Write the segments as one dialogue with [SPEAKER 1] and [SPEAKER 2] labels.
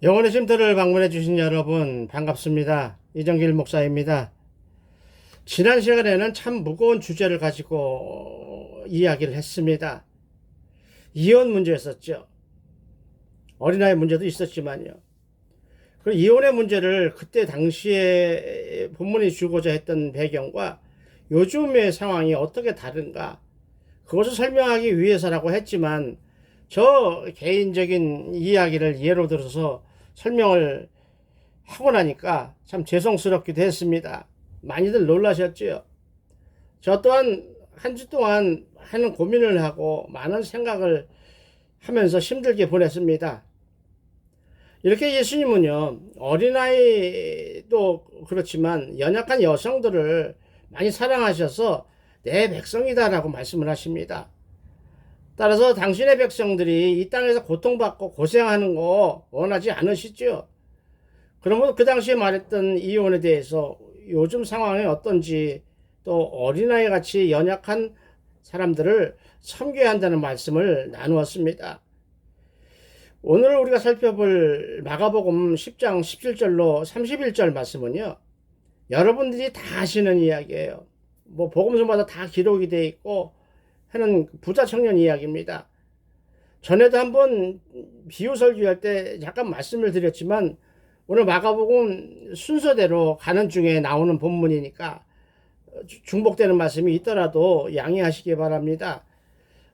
[SPEAKER 1] 영혼의 쉼터를 방문해 주신 여러분 반갑습니다. 이정길 목사입니다. 지난 시간에는 참 무거운 주제를 가지고 이야기를 했습니다. 이혼 문제였었죠. 어린아이 문제도 있었지만요. 그 이혼의 문제를 그때 당시에 본문이 주고자 했던 배경과 요즘의 상황이 어떻게 다른가, 그것을 설명하기 위해서라고 했지만 저 개인적인 이야기를 예로 들어서 설명을 하고 나니까 참 죄송스럽기도 했습니다. 많이들 놀라셨죠? 저 또한 한 주 동안 많은 고민을 하고 많은 생각을 하면서 힘들게 보냈습니다. 이렇게 예수님은요, 어린아이도 그렇지만 연약한 여성들을 많이 사랑하셔서 내 백성이다라고 말씀을 하십니다. 따라서 당신의 백성들이 이 땅에서 고통받고 고생하는 거 원하지 않으시죠? 그러면 그 당시에 말했던 이혼에 대해서 요즘 상황이 어떤지, 또 어린아이 같이 연약한 사람들을 섬겨야 한다는 말씀을 나누었습니다. 오늘 우리가 살펴볼 마가복음 10장 17절로 31절 말씀은요, 여러분들이 다 아시는 이야기예요. 뭐 복음서마다 다 기록이 되어 있고 하는 부자 청년 이야기입니다. 전에도 한번 비유 설교할 때 잠깐 말씀을 드렸지만 오늘 마가복음 순서대로 가는 중에 나오는 본문이니까 중복되는 말씀이 있더라도 양해하시기 바랍니다.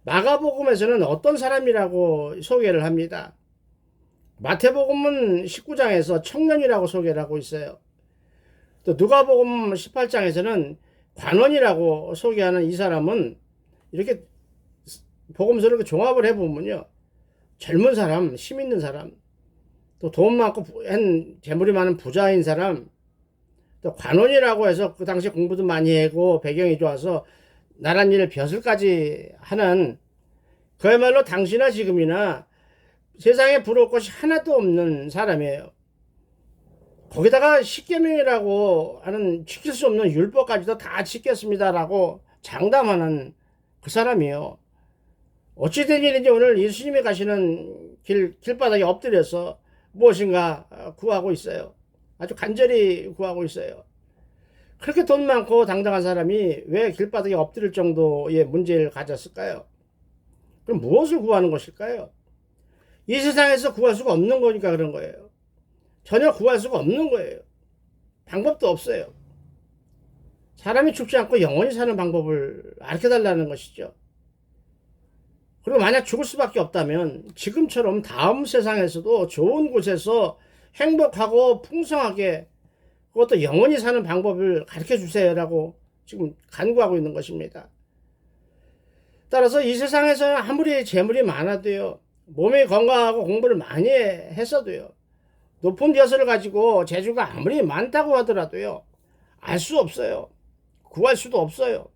[SPEAKER 1] 마가복음에서는 어떤 사람이라고 소개를 합니다. 마태복음은 19장에서 청년이라고 소개를 하고 있어요. 또 누가복음 18장에서는 관원이라고 소개하는 이 사람은 이렇게 복음서를 종합을 해보면요, 젊은 사람, 힘 있는 사람, 또 돈 많고 재물이 많은 부자인 사람, 또 관원이라고 해서 그 당시 공부도 많이 하고 배경이 좋아서 나란 일을 벼슬까지 하는, 그야말로 당시나 지금이나 세상에 부러울 것이 하나도 없는 사람이에요. 거기다가 십계명이라고 하는 지킬 수 없는 율법까지도 다 지켰습니다라고 장담하는 그 사람이에요. 어찌된 일인지 오늘 예수님이 가시는 길바닥에 엎드려서 무엇인가 구하고 있어요. 아주 간절히 구하고 있어요. 그렇게 돈 많고 당당한 사람이 왜 길바닥에 엎드릴 정도의 문제를 가졌을까요? 그럼 무엇을 구하는 것일까요? 이 세상에서 구할 수가 없는 거니까 그런 거예요. 전혀 구할 수가 없는 거예요. 방법도 없어요. 사람이 죽지 않고 영원히 사는 방법을 알려달라는 것이죠. 그리고 만약 죽을 수밖에 없다면 지금처럼 다음 세상에서도 좋은 곳에서 행복하고 풍성하게, 그것도 영원히 사는 방법을 가르쳐 주세요라고 지금 간구하고 있는 것입니다. 따라서 이 세상에서 아무리 재물이 많아도요, 몸이 건강하고 공부를 많이 했어도요, 높은 벼슬을 가지고 재주가 아무리 많다고 하더라도요, 알 수 없어요. 구할 수도 없어요.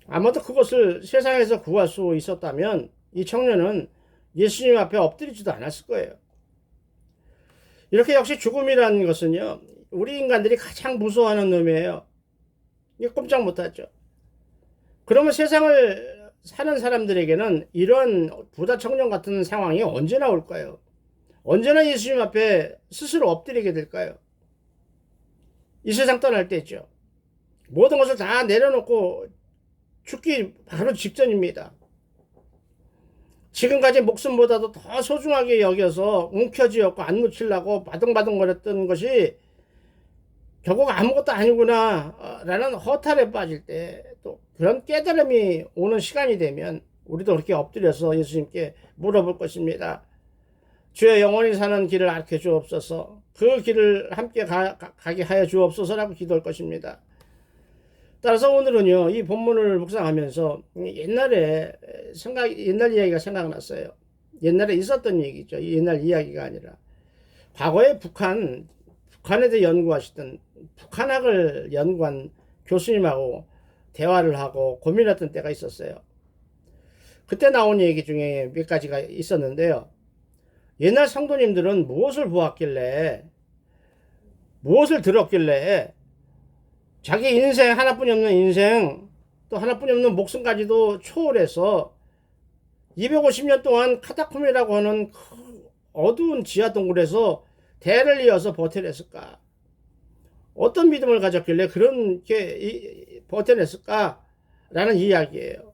[SPEAKER 1] 아마도 그것을 세상에서 구할 수 있었다면 이 청년은 예수님 앞에 엎드리지도 않았을 거예요. 이렇게 역시 죽음이라는 것은요, 우리 인간들이 가장 무서워하는 놈이에요. 이게 꼼짝 못하죠. 그러면 세상을 사는 사람들에게는 이런 부자 청년 같은 상황이 언제나 올까요? 언제나 예수님 앞에 스스로 엎드리게 될까요? 이 세상 떠날 때죠. 모든 것을 다 내려놓고 죽기 바로 직전입니다. 지금까지 목숨보다도 더 소중하게 여겨서 움켜쥐었고 안 놓치려고 바둥바둥거렸던 것이 결국 아무것도 아니구나 라는 허탈에 빠질 때, 또 그런 깨달음이 오는 시간이 되면 우리도 그렇게 엎드려서 예수님께 물어볼 것입니다. 주의 영원히 사는 길을 알려 주옵소서, 그 길을 함께 가게 하여 주옵소서라고 기도할 것입니다. 따라서 오늘은요, 이 본문을 묵상하면서 옛날 이야기가 생각났어요. 옛날에 있었던 얘기죠. 옛날 이야기가 아니라 과거에 북한에 대해 연구하시던 북한학을 연구한 교수님하고 대화를 하고 고민했던 때가 있었어요. 그때 나온 얘기 중에 몇 가지가 있었는데요. 옛날 성도님들은 무엇을 보았길래, 무엇을 들었길래 자기 인생, 하나뿐이 없는 인생, 또 하나뿐이 없는 목숨까지도 초월해서 250년 동안 카타콤이라고 하는 그 어두운 지하 동굴에서 대를 이어서 버텨냈을까? 어떤 믿음을 가졌길래 그렇게 버텨냈을까라는 이야기예요.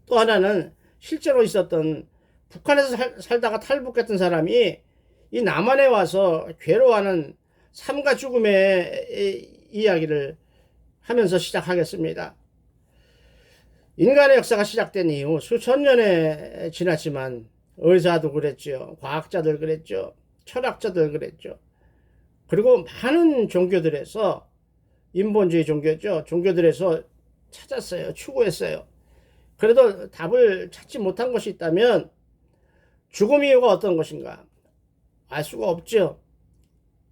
[SPEAKER 1] 또 하나는 실제로 있었던 북한에서 살다가 탈북했던 사람이 이 남한에 와서 괴로워하는 삶과 죽음의 이야기를 하면서 시작하겠습니다. 인간의 역사가 시작된 이후 수천 년에 지났지만 의사도 그랬죠. 과학자들 그랬죠. 철학자들 그랬죠. 그리고 많은 종교들에서 인본주의 종교죠. 종교들에서 찾았어요. 추구했어요. 그래도 답을 찾지 못한 것이 있다면 죽음 이유가 어떤 것인가? 알 수가 없죠.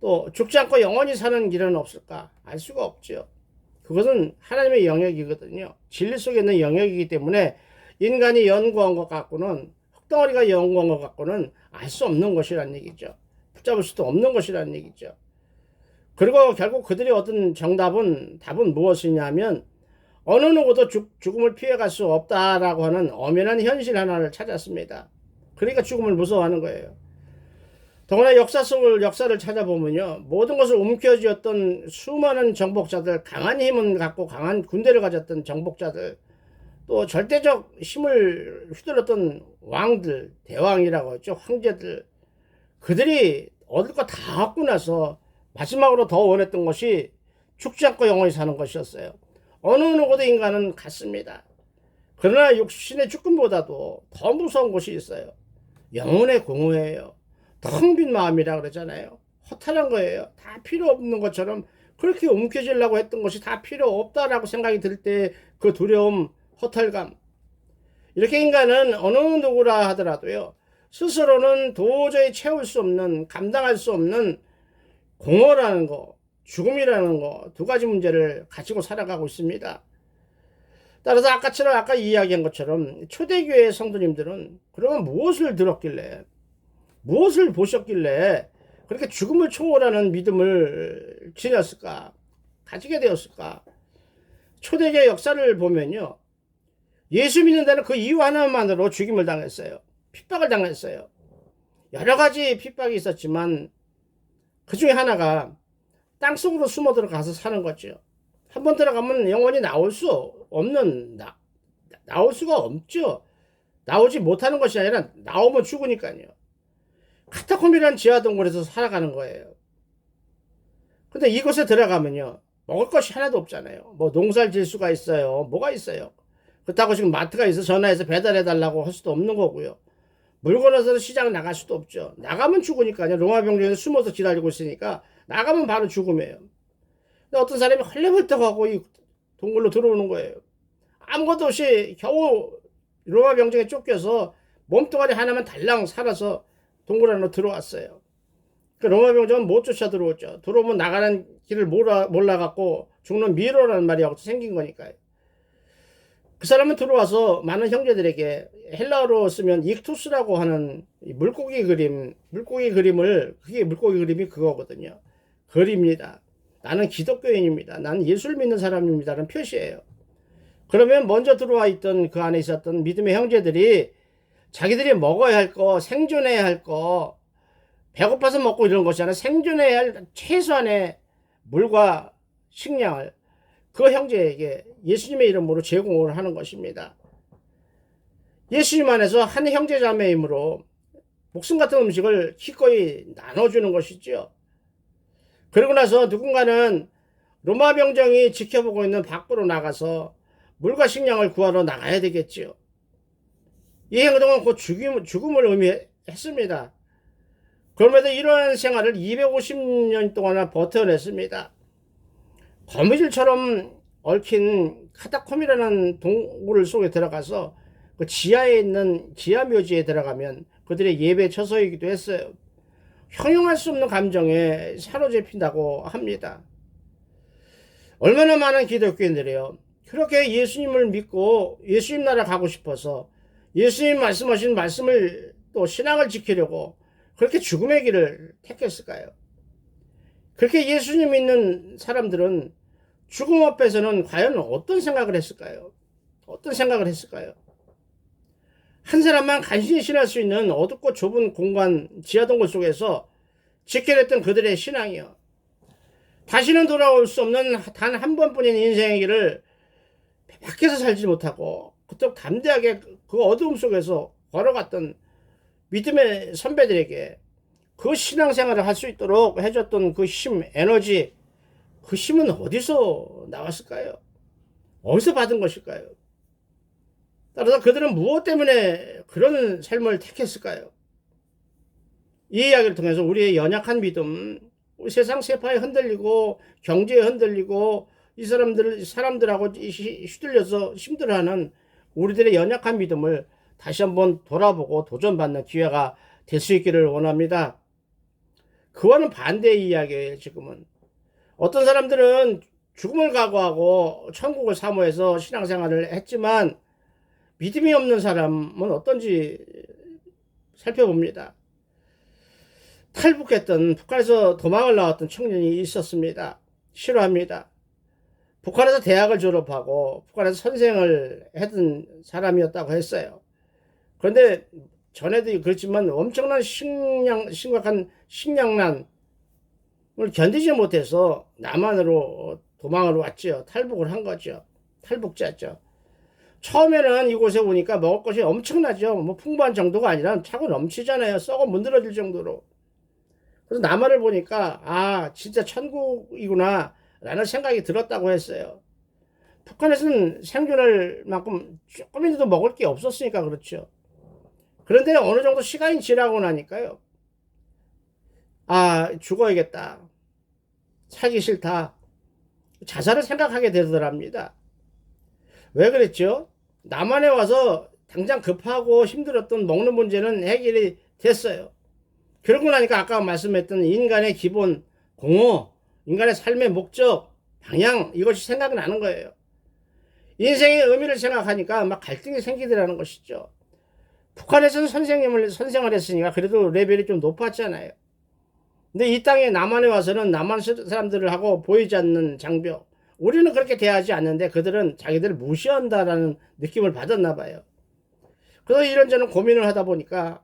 [SPEAKER 1] 또 죽지 않고 영원히 사는 길은 없을까? 알 수가 없죠. 그것은 하나님의 영역이거든요. 진리 속에 있는 영역이기 때문에 인간이 연구한 것 갖고는, 흙덩어리가 연구한 것 갖고는 알 수 없는 것이라는 얘기죠. 붙잡을 수도 없는 것이라는 얘기죠. 그리고 결국 그들이 얻은 답은 무엇이냐면 어느 누구도 죽음을 피해갈 수 없다라고 하는 엄연한 현실 하나를 찾았습니다. 그러니까 죽음을 무서워하는 거예요. 더구나 역사를 찾아보면요, 모든 것을 움켜쥐었던 수많은 정복자들, 강한 힘을 갖고 강한 군대를 가졌던 정복자들, 또 절대적 힘을 휘둘렀던 왕들, 대왕이라고 했죠. 황제들, 그들이 얻을 거 다 얻고 나서 마지막으로 더 원했던 것이 죽지 않고 영원히 사는 것이었어요. 어느 누구도 인간은 같습니다. 그러나 육신의 죽음보다도 더 무서운 것이 있어요. 영혼의 공허예요. 텅 빈 마음이라 그러잖아요. 허탈한 거예요. 다 필요 없는 것처럼 그렇게 움켜쥐려고 했던 것이 다 필요 없다라고 생각이 들 때 그 두려움, 허탈감. 이렇게 인간은 어느 누구라 하더라도요, 스스로는 도저히 채울 수 없는, 감당할 수 없는 공허라는 거, 죽음이라는 거, 두 가지 문제를 가지고 살아가고 있습니다. 따라서 아까 이야기한 것처럼 초대교회 성도님들은 그러면 무엇을 들었길래, 무엇을 보셨길래 그렇게 죽음을 초월하는 믿음을 지녔을까? 가지게 되었을까? 초대교회 역사를 보면요, 예수 믿는다는 그 이유 하나만으로 죽임을 당했어요. 핍박을 당했어요. 여러 가지 핍박이 있었지만 그 중에 하나가 땅속으로 숨어 들어가서 사는 거죠. 한번 들어가면 영원히 나올 수가 없죠. 나오지 못하는 것이 아니라 나오면 죽으니까요. 카타콤이라는 지하 동굴에서 살아가는 거예요. 근데 이곳에 들어가면요, 먹을 것이 하나도 없잖아요. 뭐 농사를 지을 수가 있어요. 뭐가 있어요. 그렇다고 지금 마트가 있어 전화해서 배달해달라고 할 수도 없는 거고요. 물건에서 시장 나갈 수도 없죠. 나가면 죽으니까요. 로마 병정에서 숨어서 기다리고 있으니까 나가면 바로 죽음이에요. 근데 어떤 사람이 헐레벌떡하고 이 동굴로 들어오는 거예요. 아무것도 없이 겨우 로마 병정에 쫓겨서 몸뚱아리 하나만 달랑 살아서 동굴 안으로 들어왔어요. 그 로마 병정은 못 쫓아 들어오죠. 들어오면 나가는 길을 몰라갖고 죽는 미로라는 말이 여기서 생긴 거니까요. 그 사람은 들어와서 많은 형제들에게 헬라어로 쓰면 익투스라고 하는 물고기 그림이 그거거든요. 글입니다. 나는 기독교인입니다. 나는 예수를 믿는 사람입니다라는 표시예요. 그러면 먼저 들어와 있던 그 안에 있었던 믿음의 형제들이 자기들이 먹어야 할 거, 생존해야 할 거, 배고파서 먹고 이런 것이 아니라 생존해야 할 최소한의 물과 식량을 그 형제에게 예수님의 이름으로 제공을 하는 것입니다. 예수님 안에서 한 형제자매이므로 목숨 같은 음식을 기꺼이 나눠주는 것이죠. 그러고 나서 누군가는 로마 병정이 지켜보고 있는 밖으로 나가서 물과 식량을 구하러 나가야 되겠지요. 이 행동은 곧 죽음을 의미했습니다. 그럼에도 이러한 생활을 250년 동안 버텨냈습니다. 거미줄처럼 얽힌 카타콤이라는 동굴 속에 들어가서 그 지하에 있는 지하 묘지에 들어가면 그들의 예배 처소이기도 했어요. 형용할 수 없는 감정에 사로잡힌다고 합니다. 얼마나 많은 기독교인들이요, 그렇게 예수님을 믿고 예수님 나라 가고 싶어서 예수님 말씀하신 말씀을 또 신앙을 지키려고 그렇게 죽음의 길을 택했을까요? 그렇게 예수님 믿는 사람들은 죽음 앞에서는 과연 어떤 생각을 했을까요? 한 사람만 간신히 신할 수 있는 어둡고 좁은 공간 지하동굴 속에서 지켜냈던 그들의 신앙이요. 다시는 돌아올 수 없는 단 한 번뿐인 인생의 길을 밖에서 살지 못하고 그토록 담대하게 그 어두움 속에서 걸어갔던 믿음의 선배들에게 그 신앙생활을 할 수 있도록 해줬던 그 힘, 에너지, 그 힘은 어디서 나왔을까요? 어디서 받은 것일까요? 따라서 그들은 무엇 때문에 그런 삶을 택했을까요? 이 이야기를 통해서 우리의 연약한 믿음, 우리 세상 세파에 흔들리고 경제에 흔들리고 이 사람들하고 휘둘려서 힘들어하는 우리들의 연약한 믿음을 다시 한번 돌아보고 도전받는 기회가 될 수 있기를 원합니다. 그와는 반대의 이야기예요. 지금은 어떤 사람들은 죽음을 각오하고 천국을 사모해서 신앙생활을 했지만 믿음이 없는 사람은 어떤지 살펴봅니다. 탈북했던 북한에서 도망을 나왔던 청년이 있었습니다. 싫어합니다. 북한에서 대학을 졸업하고 북한에서 선생을 했던 사람이었다고 했어요. 그런데 전에도 그렇지만 엄청난 심각한 식량난을 견디지 못해서 남한으로 도망을 왔죠. 탈북을 한 거죠. 탈북자죠. 처음에는 이곳에 오니까 먹을 것이 엄청나죠. 뭐 풍부한 정도가 아니라 차고 넘치잖아요. 썩어 문드러질 정도로. 그래서 남한을 보니까 아 진짜 천국이구나 라는 생각이 들었다고 했어요. 북한에서는 생존할 만큼 조금이라도 먹을 게 없었으니까 그렇죠. 그런데 어느 정도 시간이 지나고 나니까요. 아 죽어야겠다. 살기 싫다. 자살을 생각하게 되더랍니다. 왜 그랬죠? 남한에 와서 당장 급하고 힘들었던 먹는 문제는 해결이 됐어요. 그러고 나니까 아까 말씀했던 인간의 기본 공허, 인간의 삶의 목적, 방향 이것이 생각이 나는 거예요. 인생의 의미를 생각하니까 막 갈등이 생기더라는 것이죠. 북한에서는 선생을 했으니까 그래도 레벨이 좀 높았잖아요. 근데 이 땅에 남한에 와서는 남한 사람들하고 보이지 않는 장벽, 우리는 그렇게 대하지 않는데 그들은 자기들을 무시한다라는 느낌을 받았나 봐요. 그래서 이런저런 고민을 하다 보니까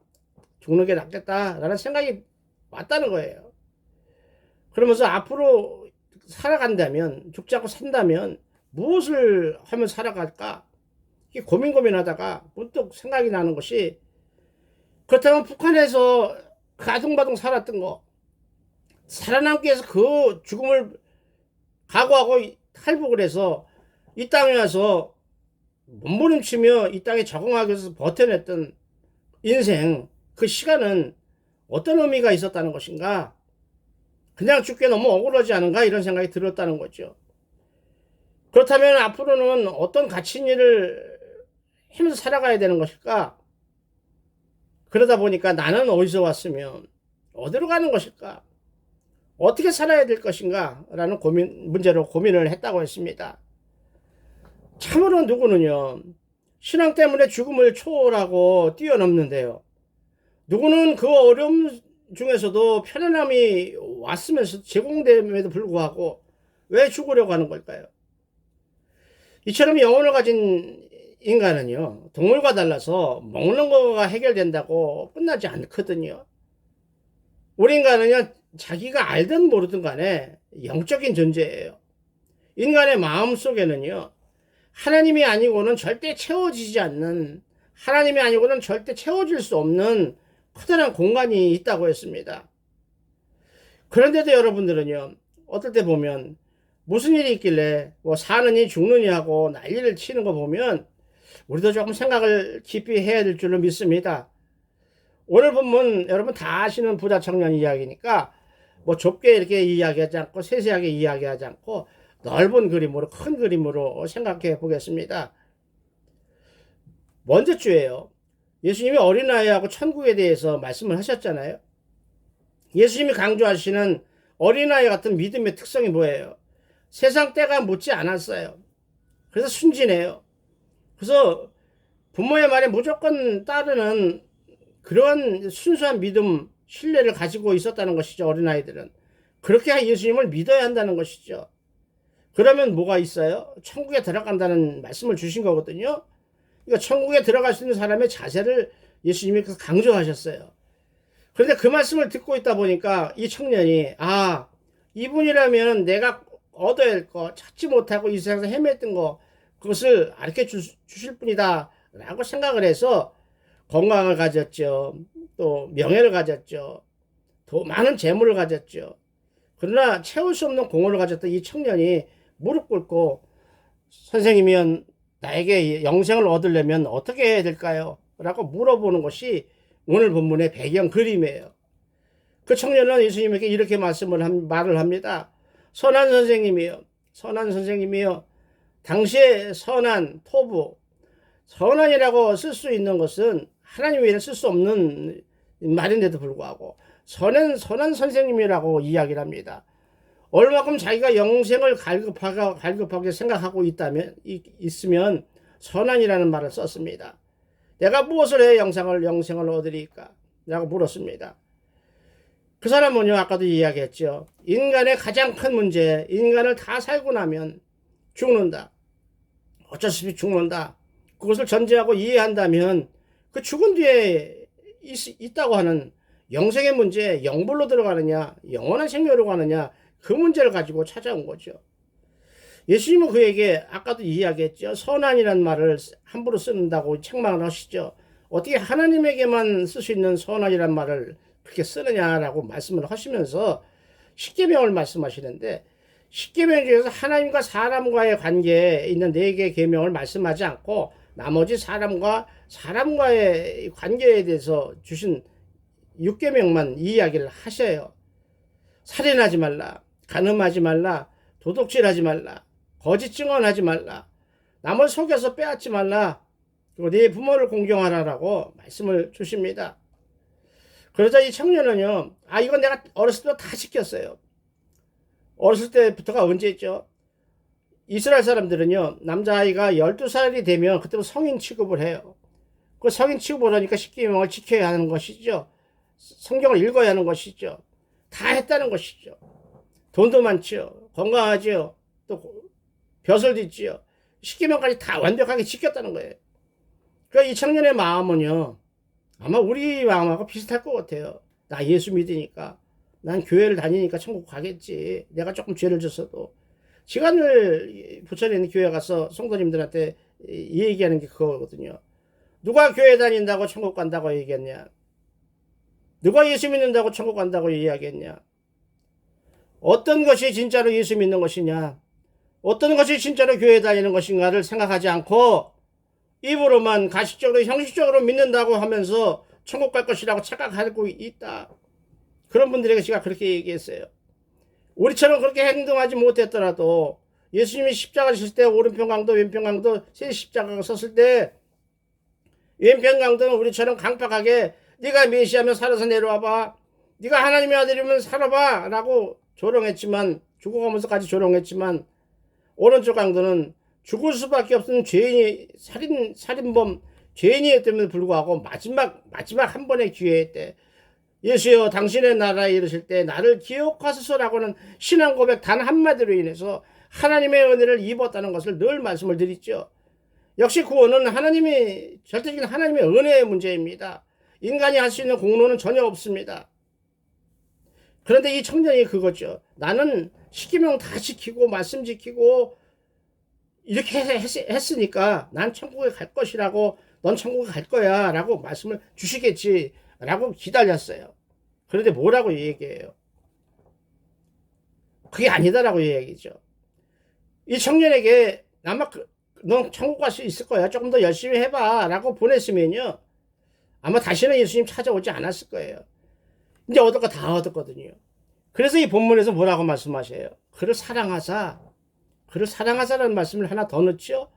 [SPEAKER 1] 죽는 게 낫겠다라는 생각이 왔다는 거예요. 그러면서 앞으로 살아간다면, 죽지 않고 산다면 무엇을 하면 살아갈까? 이렇게 고민하다가 문득 생각이 나는 것이 그렇다면 북한에서 그 아둥바둥 살았던 거 살아남기 위해서 그 죽음을 각오하고 탈북을 해서 이 땅에 와서 몸부림치며 이 땅에 적응하기 위해서 버텨냈던 인생 그 시간은 어떤 의미가 있었다는 것인가? 그냥 죽게 너무 억울하지 않은가? 이런 생각이 들었다는 거죠. 그렇다면 앞으로는 어떤 갇힌 일을 하면서 살아가야 되는 것일까? 그러다 보니까 나는 어디서 왔으면 어디로 가는 것일까? 어떻게 살아야 될 것인가? 라는 문제로 고민을 했다고 했습니다. 참으로 누구는요, 신앙 때문에 죽음을 초월하고 뛰어넘는데요. 누구는 그 어려움 중에서도 편안함이 왔으면서 제공됨에도 불구하고 왜 죽으려고 하는 걸까요? 이처럼 영혼을 가진 인간은요, 동물과 달라서 먹는 거가 해결된다고 끝나지 않거든요. 우리 인간은요, 자기가 알든 모르든 간에 영적인 존재예요. 인간의 마음 속에는요, 하나님이 아니고는 절대 채워지지 않는, 하나님이 아니고는 절대 채워질 수 없는 커다란 공간이 있다고 했습니다. 그런데도 여러분들은요, 어떨 때 보면 무슨 일이 있길래 뭐 사느니 죽느니 하고 난리를 치는 거 보면 우리도 조금 생각을 깊이 해야 될 줄로 믿습니다. 오늘 본문 여러분 다 아시는 부자 청년 이야기니까 뭐 좁게 이렇게 이야기하지 않고 세세하게 이야기하지 않고 넓은 그림으로 큰 그림으로 생각해 보겠습니다. 먼저 주예요. 예수님이 어린아이하고 천국에 대해서 말씀을 하셨잖아요. 예수님이 강조하시는 어린아이 같은 믿음의 특성이 뭐예요? 세상 때가 묻지 않았어요. 그래서 순진해요. 그래서 부모의 말에 무조건 따르는 그런 순수한 믿음, 신뢰를 가지고 있었다는 것이죠. 어린아이들은. 그렇게 예수님을 믿어야 한다는 것이죠. 그러면 뭐가 있어요? 천국에 들어간다는 말씀을 주신 거거든요. 그러니까 천국에 들어갈 수 있는 사람의 자세를 예수님이 강조하셨어요. 그런데 그 말씀을 듣고 있다 보니까 이 청년이 이분이라면 내가 얻어야 할 거, 찾지 못하고 이 세상에서 헤맸던 거, 그것을 가르쳐 주실 분이다 라고 생각을 해서 건강을 가졌죠. 또 명예를 가졌죠. 더 많은 재물을 가졌죠. 그러나 채울 수 없는 공허를 가졌던 이 청년이 무릎 꿇고 선생님이면 나에게 영생을 얻으려면 어떻게 해야 될까요? 라고 물어보는 것이 오늘 본문의 배경 그림이에요. 그 청년은 예수님에게 이렇게 말을 합니다. 선한 선생님이요. 당시의 선한 토부, 선한이라고 쓸 수 있는 것은 하나님 외에는 쓸 수 없는 말인데도 불구하고 선한 선생님이라고 이야기를 합니다. 얼마큼 자기가 영생을 갈급하게 생각하고 있으면 선한이라는 말을 썼습니다. 내가 무엇을 해야 영생을 얻으리까? 라고 물었습니다. 그 사람은요, 아까도 이야기했죠. 인간의 가장 큰 문제, 인간을 다 살고 나면 죽는다. 어쩔 수 없이 죽는다. 그것을 전제하고 이해한다면 그 죽은 뒤에 있다고 하는 영생의 문제, 영불로 들어가느냐, 영원한 생명으로 가느냐, 그 문제를 가지고 찾아온 거죠. 예수님은 그에게 아까도 이야기했죠. 선한이라는 말을 함부로 쓰는다고 책망을 하시죠. 어떻게 하나님에게만 쓸 수 있는 선한이라는 말을 그렇게 쓰느냐라고 말씀을 하시면서 십계명을 말씀하시는데 십계명 중에서 하나님과 사람과의 관계에 있는 4개의 계명을 말씀하지 않고 나머지 사람과의 관계에 대해서 주신 6계명만 이야기를 하셔요. 살인하지 말라, 간음하지 말라, 도둑질하지 말라, 거짓 증언하지 말라, 남을 속여서 빼앗지 말라, 그리고 네 부모를 공경하라라고 말씀을 주십니다. 그러자 이 청년은요, 이건 내가 어렸을 때 다 지켰어요. 어렸을 때부터가 언제였죠? 이스라엘 사람들은요, 남자아이가 12살이 되면 그때부터 성인 취급을 해요. 그 성인 취급을 하니까 십계명을 지켜야 하는 것이죠. 성경을 읽어야 하는 것이죠. 다 했다는 것이죠. 돈도 많지요. 건강하지요. 또 벼슬도 있지요. 십계명까지 다 완벽하게 지켰다는 거예요. 그러니까 이 청년의 마음은요, 아마 우리 마음하고 비슷할 것 같아요. 나 예수 믿으니까, 난 교회를 다니니까 천국 가겠지. 내가 조금 죄를 졌어도. 시간을 부천에 있는 교회 가서 성도님들한테 얘기하는 게 그거거든요. 누가 교회 다닌다고 천국 간다고 얘기했냐? 누가 예수 믿는다고 천국 간다고 이야기했냐? 어떤 것이 진짜로 예수 믿는 것이냐? 어떤 것이 진짜로 교회 다니는 것인가를 생각하지 않고 입으로만 가식적으로 형식적으로 믿는다고 하면서 천국 갈 것이라고 착각하고 있다. 그런 분들에게 제가 그렇게 얘기했어요. 우리처럼 그렇게 행동하지 못했더라도 예수님이 십자가를 졌을 때 오른편 강도 왼편 강도 세 십자가가 섰을 때 왼편 강도는 우리처럼 강팍하게 네가 메시아면 살아서 내려와봐, 네가 하나님의 아들이면 살아봐 라고 조롱했지만, 죽어가면서까지 조롱했지만, 오른쪽 강도는 죽을 수밖에 없는 죄인이 살인범 죄인이었음에도 불구하고 마지막 한 번의 기회 때 예수여 당신의 나라에 이르실 때 나를 기억하소서라고는 신앙 고백 단 한마디로 인해서 하나님의 은혜를 입었다는 것을 늘 말씀을 드리죠. 역시 구원은 절대적인 하나님의 은혜의 문제입니다. 인간이 할 수 있는 공로는 전혀 없습니다. 그런데 이 청년이 그거죠. 나는 십계명 다 지키고 말씀 지키고 이렇게 했으니까 난 천국에 갈 것이라고, 넌 천국에 갈 거야 라고 말씀을 주시겠지 라고 기다렸어요. 그런데 뭐라고 얘기해요? 그게 아니다라고 얘기죠. 이 청년에게 아마 넌 천국 갈 수 있을 거야, 조금 더 열심히 해봐 라고 보냈으면요, 아마 다시는 예수님 찾아오지 않았을 거예요. 이제 얻을 거 다 얻었거든요. 그래서 이 본문에서 뭐라고 말씀하셔요? 그를 사랑하사라는 말씀을 하나 더 넣죠.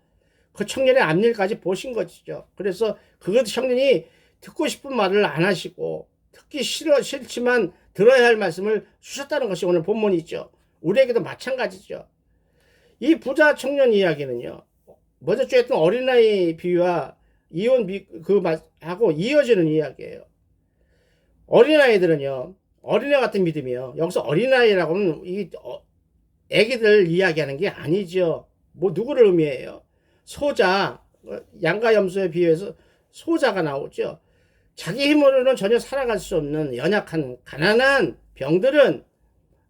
[SPEAKER 1] 그 청년의 앞일까지 보신 것이죠. 그래서 그 청년이 듣고 싶은 말을 안 하시고 듣기 싫지만 들어야 할 말씀을 주셨다는 것이 오늘 본문이죠. 우리에게도 마찬가지죠. 이 부자 청년 이야기는요, 먼저 했던 어린아이 비유와 하고 이어지는 이야기예요. 어린아이들은요, 어린애 같은 믿음이요. 여기서 어린아이라고는 애기들 이야기하는 게 아니죠. 누구를 의미해요? 소자, 양과 염소에 비유해서 소자가 나오죠. 자기 힘으로는 전혀 살아갈 수 없는 연약한 가난한 병들은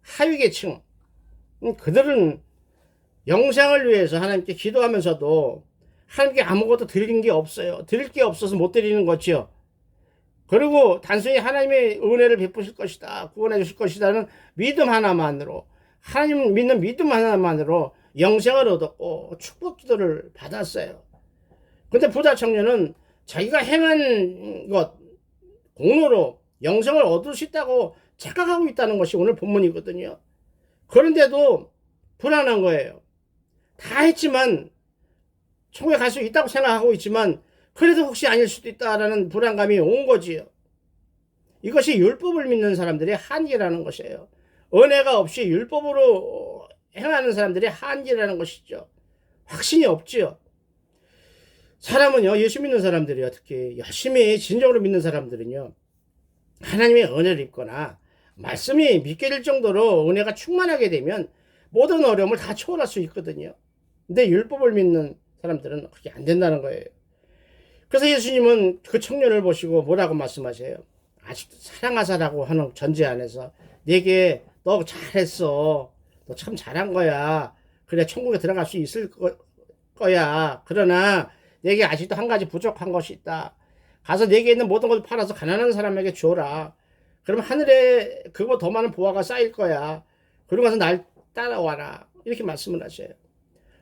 [SPEAKER 1] 하위계층, 그들은 영생을 위해서 하나님께 기도하면서도 하나님께 아무것도 드리는 게 없어요. 드릴 게 없어서 못 드리는 거죠. 그리고 단순히 하나님의 은혜를 베푸실 것이다, 구원해 주실 것이다는 믿음 하나만으로, 하나님 믿는 믿음 하나만으로 영생을 얻었고 축복 기도를 받았어요. 근데 부자 청년은 자기가 행한 것, 공로로 영생을 얻을 수 있다고 착각하고 있다는 것이 오늘 본문이거든요. 그런데도 불안한 거예요. 다 했지만, 천국에 갈 수 있다고 생각하고 있지만, 그래도 혹시 아닐 수도 있다라는 불안감이 온 거지요. 이것이 율법을 믿는 사람들의 한계라는 것이에요. 은혜가 없이 율법으로 행하는 사람들의 한계라는 것이죠. 확신이 없지요. 사람은요, 예수 믿는 사람들이요, 특히 열심히 진정으로 믿는 사람들은요, 하나님의 은혜를 입거나 말씀이 믿게 될 정도로 은혜가 충만하게 되면 모든 어려움을 다 초월할 수 있거든요. 근데 율법을 믿는 사람들은 그렇게 안 된다는 거예요. 그래서 예수님은 그 청년을 보시고 뭐라고 말씀하세요? 아직도 사랑하사라고 하는 전제 안에서 내게 너 잘했어, 너 참 잘한 거야, 그래 천국에 들어갈 수 있을 거야. 그러나 내게 아직도 한 가지 부족한 것이 있다. 가서 내게 있는 모든 것을 팔아서 가난한 사람에게 줘라. 그러면 하늘에 그거 더 많은 보화가 쌓일 거야. 그러고 가서 날 따라와라. 이렇게 말씀을 하셔요.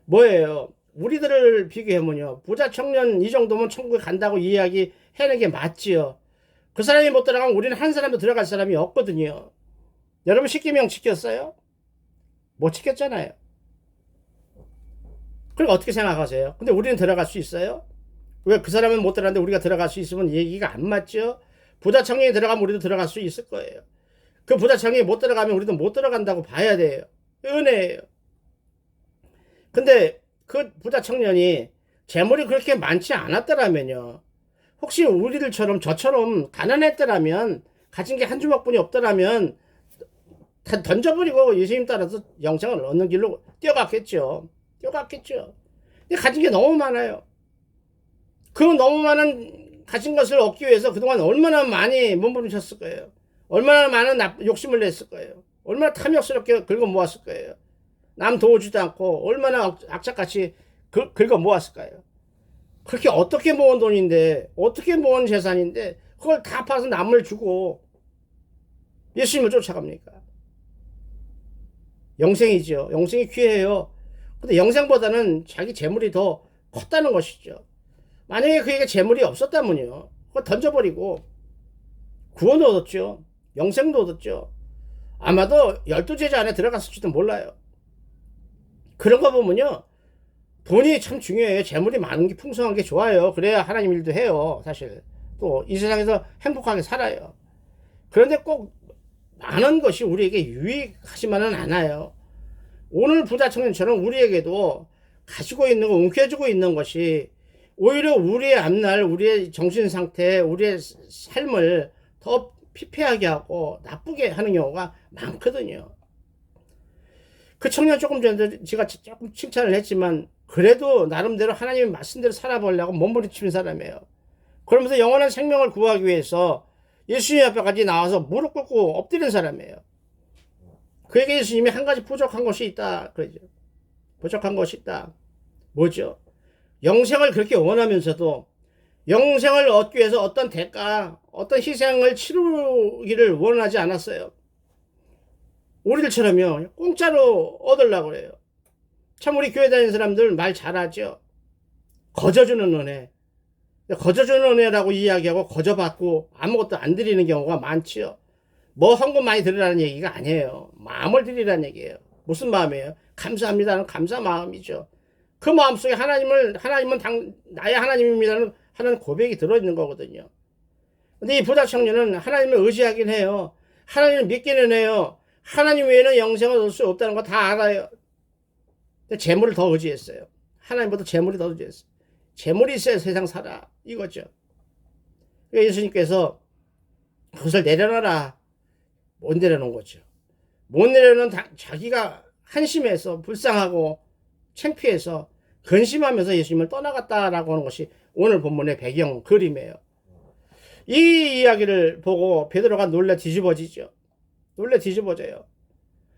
[SPEAKER 1] 뭐예요? 우리들을 비교해보면요, 부자 청년 이 정도면 천국에 간다고 이야기 해는 게 맞지요. 그 사람이 못 들어가면 우리는 한 사람도 들어갈 사람이 없거든요. 여러분 십계명 지켰어요? 못 지켰잖아요. 그럼 어떻게 생각하세요? 근데 우리는 들어갈 수 있어요? 왜 그 사람은 못 들어갔는데 우리가 들어갈 수 있으면 얘기가 안 맞죠? 부자 청년이 들어가면 우리도 들어갈 수 있을 거예요. 그 부자 청년이 못 들어가면 우리도 못 들어간다고 봐야 돼요. 은혜예요. 근데 그 부자 청년이 재물이 그렇게 많지 않았더라면요, 혹시 우리들처럼 저처럼 가난했더라면, 가진 게 한 주먹뿐이 없더라면 다 던져버리고 예수님 따라서 영생을 얻는 길로 뛰어갔겠죠. 근데 가진 게 너무 많아요. 그 너무 많은 가진 것을 얻기 위해서 그동안 얼마나 많이 몸부림쳤을 거예요. 얼마나 많은 욕심을 냈을 거예요. 얼마나 탐욕스럽게 긁어 모았을 거예요. 남 도와주지도 않고 얼마나 악착같이 긁어 모았을까요? 그렇게 어떻게 모은 돈인데, 어떻게 모은 재산인데 그걸 다 팔아서 남을 주고 예수님을 쫓아갑니까? 영생이죠. 영생이 귀해요. 근데 영생보다는 자기 재물이 더 컸다는 것이죠. 만약에 그에게 재물이 없었다면요, 그거 던져버리고 구원도 얻었죠. 영생도 얻었죠. 아마도 12제자 안에 들어갔을지도 몰라요. 그런 거 보면요, 돈이 참 중요해요. 재물이 많은 게, 풍성한 게 좋아요. 그래야 하나님 일도 해요. 사실 또 이 세상에서 행복하게 살아요. 그런데 꼭 많은 것이 우리에게 유익하지만은 않아요. 오늘 부자 청년처럼 우리에게도 가지고 있는 거, 움켜쥐고 있는 것이 오히려 우리의 앞날, 우리의 정신 상태, 우리의 삶을 더 피폐하게 하고 나쁘게 하는 경우가 많거든요. 그 청년 조금 전에 제가 조금 칭찬을 했지만, 그래도 나름대로 하나님의 말씀대로 살아보려고 몸부림치는 사람이에요. 그러면서 영원한 생명을 구하기 위해서 예수님 앞에까지 나와서 무릎 꿇고 엎드린 사람이에요. 그에게 예수님이 한 가지 부족한 것이 있다 그러죠. 부족한 것이 있다. 뭐죠? 영생을 그렇게 원하면서도 영생을 얻기 위해서 어떤 대가, 어떤 희생을 치르기를 원하지 않았어요. 우리들처럼요, 공짜로 얻으려고 그래요. 참 우리 교회 다니는 사람들 말 잘하죠. 거저주는 은혜. 거저주는 은혜라고 이야기하고 거저받고 아무것도 안 드리는 경우가 많지요. 뭐 헌금 많이 드리라는 얘기가 아니에요. 마음을 드리라는 얘기예요. 무슨 마음이에요? 감사합니다는 감사 마음이죠. 그 마음속에 하나님은 나의 하나님입니다는 하는 고백이 들어있는 거거든요. 근데 이 부자 청년은 하나님을 의지하긴 해요. 하나님을 믿기는 해요. 하나님 외에는 영생을 얻을 수 없다는 거 다 알아요. 근데 재물을 더 의지했어요. 하나님보다 재물이 더 의지했어요. 재물이 있어야 세상 살아, 이거죠. 그러니까 예수님께서 그것을 내려놔라. 못 내려놓은 거죠. 못 내려놓은 자기가 한심해서 불쌍하고 창피해서 근심하면서 예수님을 떠나갔다라고 하는 것이 오늘 본문의 배경 그림이에요. 이 이야기를 보고 베드로가 놀래 뒤집어지죠. 놀래 뒤집어져요.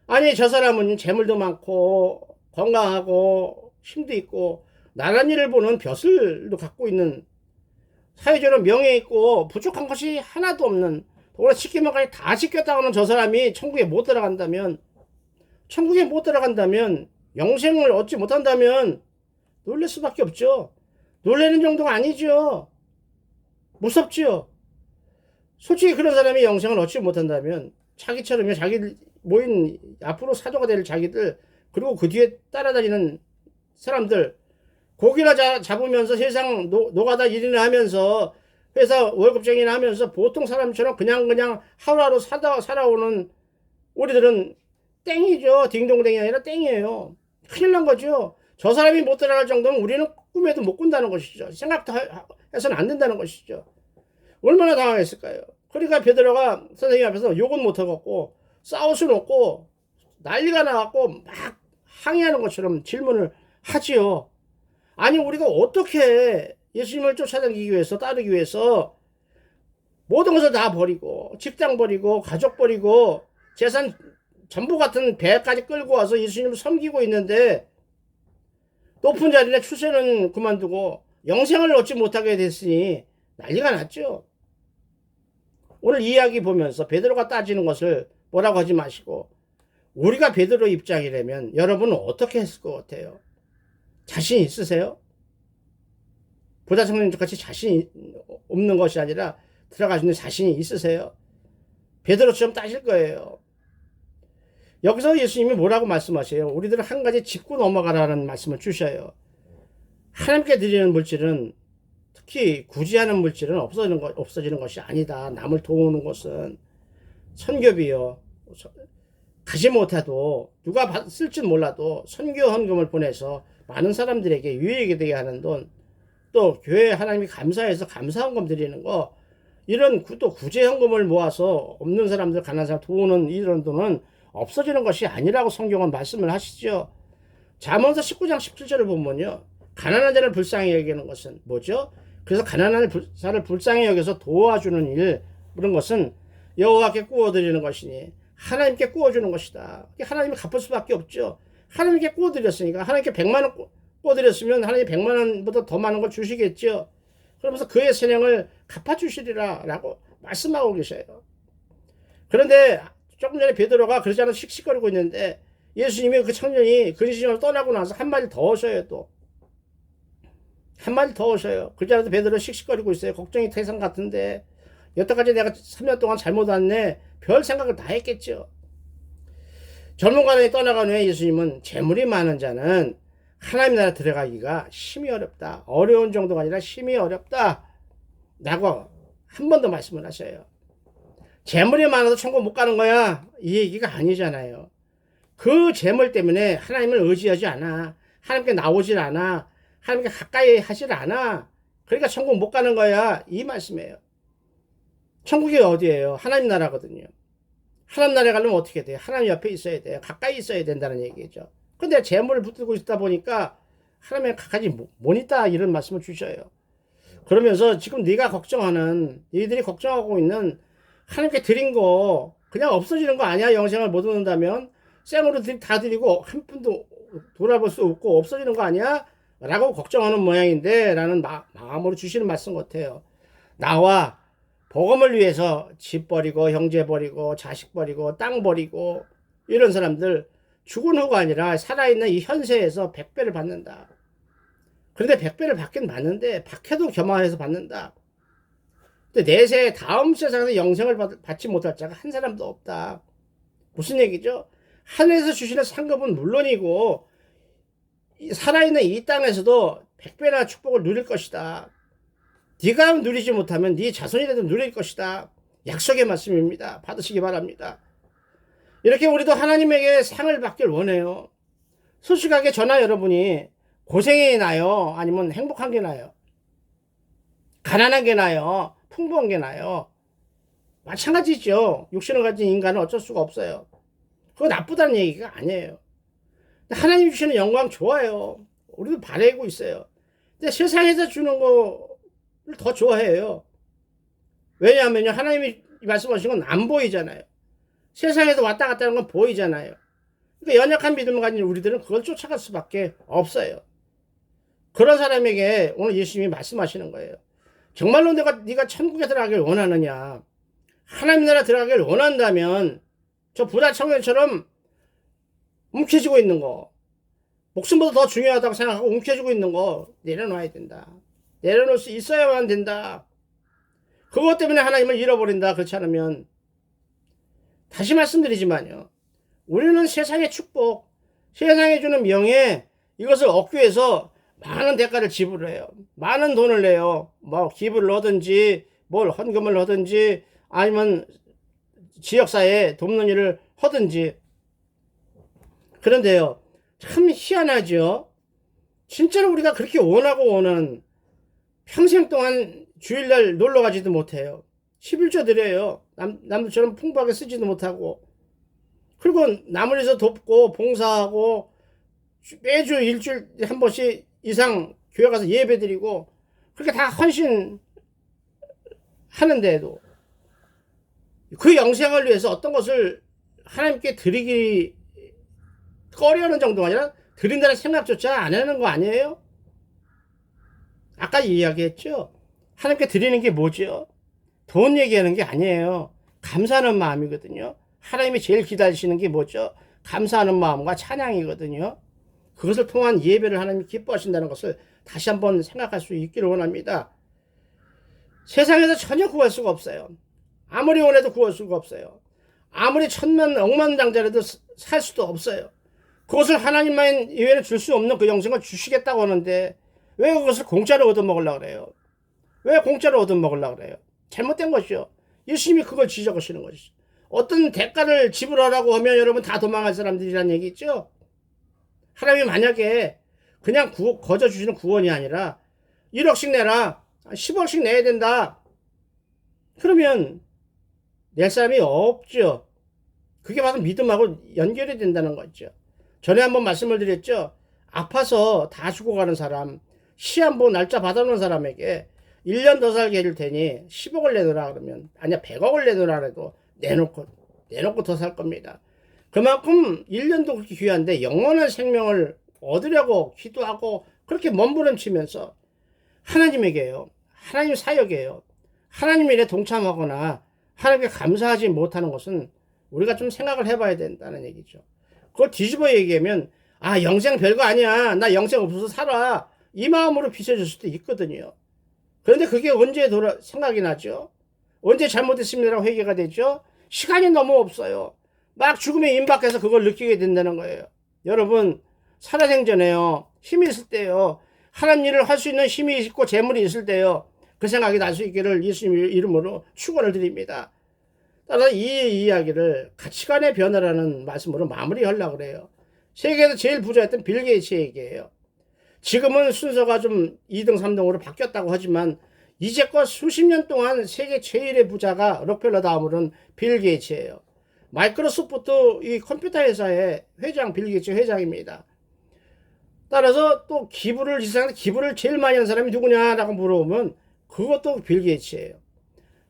[SPEAKER 1] 아니 저 사람은 재물도 많고 건강하고 힘도 있고 나란 일을 보는 벼슬도 갖고 있는 사회적으로 명예 있고 부족한 것이 하나도 없는 더구나 시키면 다 시켰다고 하는 저 사람이 천국에 못 들어간다면 영생을 얻지 못한다면 놀랄 수밖에 없죠. 놀라는 정도가 아니죠. 무섭죠. 솔직히 그런 사람이 영생을 얻지 못한다면 자기처럼 자기 모인 앞으로 사도가 될 자기들 그리고 그 뒤에 따라다니는 사람들 고기나 잡으면서 세상 노가다 일이나 하면서 회사 월급쟁이나 하면서 보통 사람처럼 그냥 하루하루 살아오는 우리들은 땡이죠. 딩동댕이 아니라 땡이에요. 큰일 난 거죠. 저 사람이 못 들어갈 정도면 우리는 꿈에도 못 꾼다는 것이죠. 생각도 해서는 안 된다는 것이죠. 얼마나 당황했을까요? 그러니까 베드로가 선생님 앞에서 욕은 못 하겠고 싸울 수는 없고 난리가 나갖고 막 항의하는 것처럼 질문을 하지요. 아니 우리가 어떻게 예수님을 쫓아다니기 위해서 따르기 위해서 모든 것을 다 버리고 직장 버리고 가족 버리고 재산 전부 같은 배까지 끌고 와서 예수님을 섬기고 있는데 높은 자리에 추세는 그만두고 영생을 얻지 못하게 됐으니 난리가 났죠. 오늘 이야기 보면서 베드로가 따지는 것을 뭐라고 하지 마시고 우리가 베드로 입장이라면 여러분은 어떻게 했을 것 같아요? 자신 있으세요? 부자 청년들 같이 자신이 없는 것이 아니라 들어갈 수 있는 자신이 있으세요? 베드로처럼 따질 거예요. 여기서 예수님이 뭐라고 말씀하세요? 우리들은 한 가지 짚고 넘어가라는 말씀을 주셔요. 하나님께 드리는 물질은 특히 구제하는 물질은 없어지는 것이 아니다. 남을 도우는 것은 선교비요. 가지 못해도 누가 쓸지 몰라도 선교 헌금을 보내서 많은 사람들에게 유익이 되게 하는 돈, 또 교회 하나님이 감사해서 감사 헌금 드리는 거, 이런 또 구제 헌금을 모아서 없는 사람들 가난한 사람 도우는 이런 돈은 없어지는 것이 아니라고 성경은 말씀을 하시죠. 잠언서 19장 17절을 보면요. 가난한 자를 불쌍히 여기는 것은 뭐죠? 그래서 가난한 자를 불쌍히 여겨서 도와주는 일, 그런 것은 여호와께 구워드리는 것이니 하나님께 구워주는 것이다. 하나님이 갚을 수밖에 없죠. 하나님께 구워드렸으니까 하나님께 100만 원 구워드렸으면 하나님이 100만 원보다 더 많은 걸 주시겠죠. 그러면서 그의 선행을 갚아주시리라 라고 말씀하고 계셔요. 그런데 조금 전에 베드로가 그러지 않아 씩씩거리고 있는데 예수님이 그 청년이 근심을 떠나고 나서 한마디 더 하셔요. 또 한마디 더 하셔요. 그러지 않아도 베드로 씩씩거리고 있어요. 걱정이 태산 같은데 여태까지 내가 3년 동안 잘못 왔네. 별 생각을 다 했겠죠. 젊은 관원이 떠나간 후에 예수님은 재물이 많은 자는 하나님 나라 들어가기가 심히 어렵다. 어려운 정도가 아니라 심히 어렵다. 라고 한 번 더 말씀을 하셔요. 재물이 많아도 천국 못 가는 거야. 이 얘기가 아니잖아요. 그 재물 때문에 하나님을 의지하지 않아. 하나님께 나오질 않아. 하나님께 가까이 하질 않아. 그러니까 천국 못 가는 거야. 이 말씀이에요. 천국이 어디예요? 하나님 나라거든요. 하나님 나라에 가려면 어떻게 돼요? 하나님 옆에 있어야 돼요. 가까이 있어야 된다는 얘기죠. 근데 재물을 붙들고 있다 보니까 하나님에 가까이 못 있다 이런 말씀을 주셔요. 그러면서 지금 네가 걱정하는, 너희들이 걱정하고 있는 하나님께 드린 거 그냥 없어지는 거 아니야? 영생을 못 얻는다면 생으로 다 드리고 한 푼도 돌아볼 수 없고 없어지는 거 아니야? 라고 걱정하는 모양인데 라는 마음으로 주시는 말씀 같아요. 나와 복음을 위해서 집 버리고 형제 버리고 자식 버리고 땅 버리고 이런 사람들 죽은 후가 아니라 살아있는 이 현세에서 100배를 받는다. 그런데 100배를 받긴 받는데 박해도 겸하해서 받는다. 근데 내세 다음 세상에서 영생을 받지 못할 자가 한 사람도 없다. 무슨 얘기죠? 하늘에서 주시는 상급은 물론이고 살아있는 이 땅에서도 100배나 축복을 누릴 것이다. 네가 누리지 못하면 네 자손이라도 누릴 것이다. 약속의 말씀입니다. 받으시기 바랍니다. 이렇게 우리도 하나님에게 상을 받길 원해요. 솔직하게 저나 여러분이 고생이 나요? 아니면 행복한 게 나요? 가난한 게 나요? 풍부한 게 나요? 마찬가지죠. 육신을 가진 인간은 어쩔 수가 없어요. 그거 나쁘다는 얘기가 아니에요. 하나님 주시는 영광 좋아요. 우리도 바라고 있어요. 근데 세상에서 주는 거를 더 좋아해요. 왜냐하면요, 하나님이 말씀하신 건 안 보이잖아요. 세상에서 왔다 갔다 하는 건 보이잖아요. 그러니까 연약한 믿음을 가진 우리들은 그걸 쫓아갈 수밖에 없어요. 그런 사람에게 오늘 예수님이 말씀하시는 거예요. 정말로 네가 천국에 들어가길 원하느냐? 하나님 나라 들어가길 원한다면 저 부자 청년처럼 움켜쥐고 있는 거, 목숨보다 더 중요하다고 생각하고 움켜쥐고 있는 거 내려놔야 된다. 내려놓을 수 있어야만 된다. 그것 때문에 하나님을 잃어버린다. 그렇지 않으면, 다시 말씀드리지만요, 우리는 세상의 축복, 세상에 주는 명예, 이것을 얻기 위해서 많은 대가를 지불해요. 많은 돈을 내요. 뭐 기부를 하든지 뭘 헌금을 하든지 아니면 지역사회에 돕는 일을 하든지. 그런데요, 참 희한하죠. 진짜로 우리가 그렇게 원하고 원하는, 평생 동안 주일날 놀러 가지도 못해요. 11조 드려요. 남들처럼 풍부하게 쓰지도 못하고. 그리고 남을 위해서 돕고 봉사하고 매주 일주일 한 번씩 이상 교회 가서 예배 드리고 그렇게 다 헌신하는데도 그 영생을 위해서 어떤 것을 하나님께 드리기 꺼려하는 정도가 아니라 드린다는 생각조차 안 하는 거 아니에요? 아까 이야기했죠. 하나님께 드리는 게 뭐죠? 돈 얘기하는 게 아니에요. 감사하는 마음이거든요. 하나님이 제일 기다리시는 게 뭐죠? 감사하는 마음과 찬양이거든요. 그것을 통한 예배를 하나님이 기뻐하신다는 것을 다시 한번 생각할 수 있기를 원합니다. 세상에서 전혀 구할 수가 없어요. 아무리 원해도 구할 수가 없어요. 아무리 천만 억만장자라도 살 수도 없어요. 그것을 하나님만 이외에는 줄 수 없는 그 영생을 주시겠다고 하는데 왜 그것을 공짜로 얻어먹으려고 그래요? 왜 공짜로 얻어먹으려고 그래요? 잘못된 것이죠. 예수님이 그걸 지적하시는 것이죠. 어떤 대가를 지불하라고 하면 여러분 다 도망갈 사람들이란 얘기죠. 하나님이 만약에 그냥 거저 주시는 구원이 아니라 1억씩 내라, 10억씩 내야 된다. 그러면 낼 사람이 없죠. 그게 바로 믿음하고 연결이 된다는 거죠. 전에 한번 말씀을 드렸죠. 아파서 다 죽어가는 사람, 시한부 날짜 받아놓은 사람에게 1년 더 살게 해줄 테니 10억을 내놓으라 그러면, 아니야 100억을 내놓으라 그래도 내놓고 더 살 겁니다. 그만큼 1년도 그렇게 귀한데 영원한 생명을 얻으려고 기도하고 그렇게 몸부림치면서 하나님에게요, 하나님 사역이에요, 하나님 일에 동참하거나 하나님께 감사하지 못하는 것은 우리가 좀 생각을 해봐야 된다는 얘기죠. 그걸 뒤집어 얘기하면 영생 별거 아니야, 나 영생 없어서 살아, 이 마음으로 비춰질 수도 있거든요. 그런데 그게 언제 생각이 나죠? 언제 잘못했습니다라고 회개가 되죠? 시간이 너무 없어요. 막 죽음에 임박해서 그걸 느끼게 된다는 거예요. 여러분, 살아생전에요, 힘이 있을 때요, 하나님 일을 할 수 있는 힘이 있고 재물이 있을 때요, 그 생각이 날 수 있기를 예수님 이름으로 축원을 드립니다. 따라서 이 이야기를 가치관의 변화라는 말씀으로 마무리하려고 그래요. 세계에서 제일 부자였던 빌 게이츠 얘기예요. 지금은 순서가 좀 2등, 3등으로 바뀌었다고 하지만 이제껏 수십 년 동안 세계 제일의 부자가 록펠러 다음으로는 빌 게이츠예요. 마이크로소프트 이 컴퓨터 회사의 회장, 빌 게이츠 회장입니다. 따라서 또 이 세상에서 기부를 제일 많이 하는 사람이 누구냐라고 물어보면 그것도 빌 게이츠예요.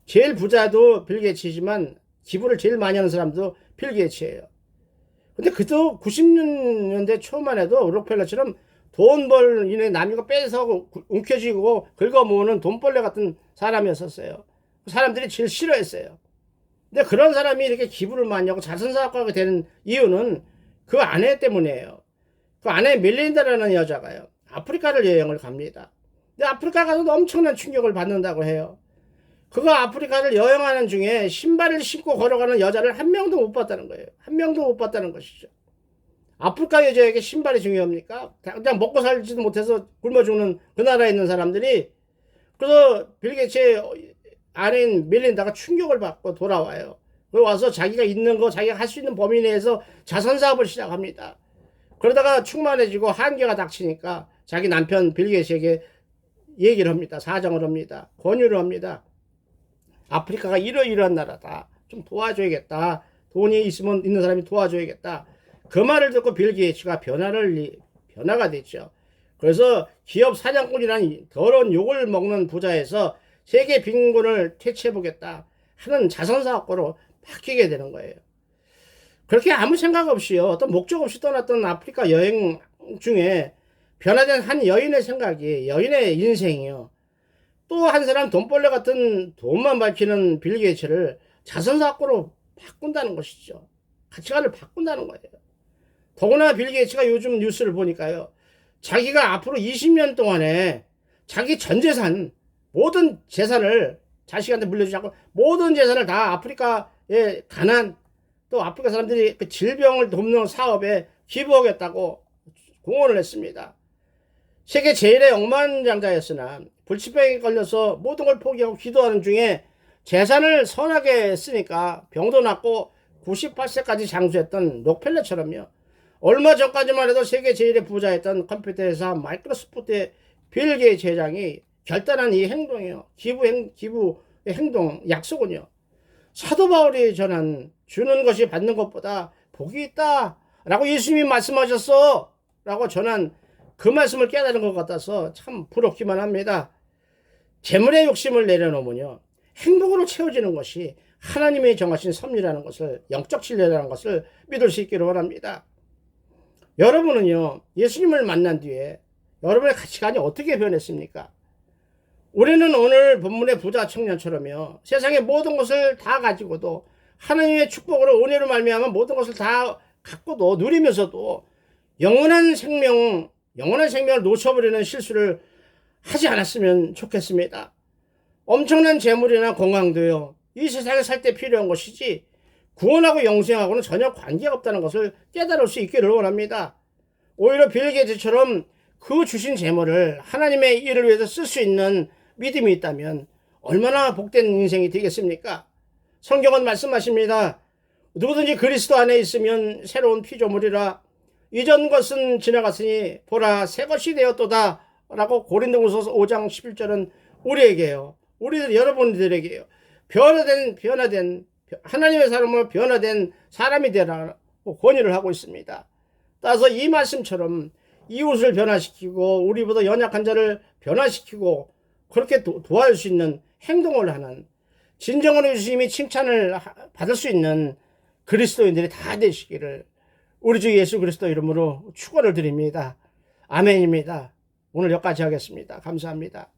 [SPEAKER 1] 제일 부자도 빌 게이츠지만 기부를 제일 많이 하는 사람도 빌 게이츠예요. 근데 그도 90년대 초만 해도 록펠러처럼 돈 벌 이내 남이가 빼서 움켜쥐고 긁어모으는 돈벌레 같은 사람이었었어요. 사람들이 제일 싫어했어요. 근데 그런 사람이 이렇게 기부를 많이 하고 자선사업가가 되는 이유는 그 아내 때문이에요. 그 아내 멜린다라는 여자가요, 아프리카를 여행을 갑니다. 근데 아프리카 가서도 엄청난 충격을 받는다고 해요. 그거 아프리카를 여행하는 중에 신발을 신고 걸어가는 여자를 한 명도 못 봤다는 거예요. 한 명도 못 봤다는 것이죠. 아프리카 여자에게 신발이 중요합니까? 그냥 먹고 살지도 못해서 굶어 죽는 그 나라에 있는 사람들이, 그래서 빌 게이츠의 아내인 멜린다가 충격을 받고 돌아와요. 그리고 와서 자기가 있는 거, 자기가 할 수 있는 범위 내에서 자선사업을 시작합니다. 그러다가 충만해지고 한계가 닥치니까 자기 남편 빌 게이츠에게 얘기를 합니다. 사정을 합니다. 권유를 합니다. 아프리카가 이러이러한 나라다, 좀 도와줘야겠다, 돈이 있으면 있는 사람이 도와줘야겠다. 그 말을 듣고 빌 게이츠가 변화가 됐죠. 그래서 기업 사장꾼이라는 더러운 욕을 먹는 부자에서 세계 빈곤을 퇴치해보겠다 하는 자선사업가로 바뀌게 되는 거예요. 그렇게 아무 생각 없이요, 어떤 목적 없이 떠났던 아프리카 여행 중에 변화된 한 여인의 생각이, 여인의 인생이요, 또 한 사람 돈벌레 같은 돈만 밝히는 빌 게이츠를 자선사업가로 바꾼다는 것이죠. 가치관을 바꾼다는 거예요. 더구나 빌 게이츠가 요즘 뉴스를 보니까요, 자기가 앞으로 20년 동안에 자기 전 재산, 모든 재산을 자식한테 물려주지 않고 모든 재산을 다 아프리카의 가난, 또 아프리카 사람들이 그 질병을 돕는 사업에 기부하겠다고 공언을 했습니다. 세계 제일의 억만장자였으나 불치병에 걸려서 모든 걸 포기하고 기도하는 중에 재산을 선하게 쓰니까 병도 낫고 98세까지 장수했던 록펠러처럼요, 얼마 전까지만 해도 세계 제일의 부자였던 컴퓨터 회사 마이크로소프트의 빌 게이츠 회장이 결단한 이 행동이요, 기부의 행동, 약속은요, 사도 바울이 전한 주는 것이 받는 것보다 복이 있다 라고 예수님이 말씀하셨어 라고 전한 그 말씀을 깨달은 것 같아서 참 부럽기만 합니다. 재물의 욕심을 내려놓으면요, 행복으로 채워지는 것이 하나님이 정하신 섭리라는 것을, 영적 진리라는 것을 믿을 수 있기를 원합니다. 여러분은요, 예수님을 만난 뒤에 여러분의 가치관이 어떻게 변했습니까? 우리는 오늘 본문의 부자 청년처럼요, 세상의 모든 것을 다 가지고도 하나님의 축복으로 은혜로 말미암아 모든 것을 다 갖고도 누리면서도 영원한 생명을 놓쳐버리는 실수를 하지 않았으면 좋겠습니다. 엄청난 재물이나 건강도요, 이 세상에 살 때 필요한 것이지 구원하고 영생하고는 전혀 관계가 없다는 것을 깨달을 수 있기를 원합니다. 오히려 빌 게이츠처럼 그 주신 재물을 하나님의 일을 위해서 쓸 수 있는 믿음이 있다면 얼마나 복된 인생이 되겠습니까? 성경은 말씀하십니다. 누구든지 그리스도 안에 있으면 새로운 피조물이라, 이전 것은 지나갔으니 보라 새 것이 되었도다 라고 고린도후서 5장 11절은 우리에게요, 우리들 여러분들에게요, 변화된 하나님의 사람으로 변화된 사람이 되라고 권유를 하고 있습니다. 따라서 이 말씀처럼 이웃을 변화시키고 우리보다 연약한 자를 변화시키고 그렇게 도와줄 수 있는 행동을 하는, 진정한 예수님이 칭찬을 받을 수 있는 그리스도인들이 다 되시기를 우리 주 예수 그리스도 이름으로 축원을 드립니다. 아멘입니다. 오늘 여기까지 하겠습니다. 감사합니다.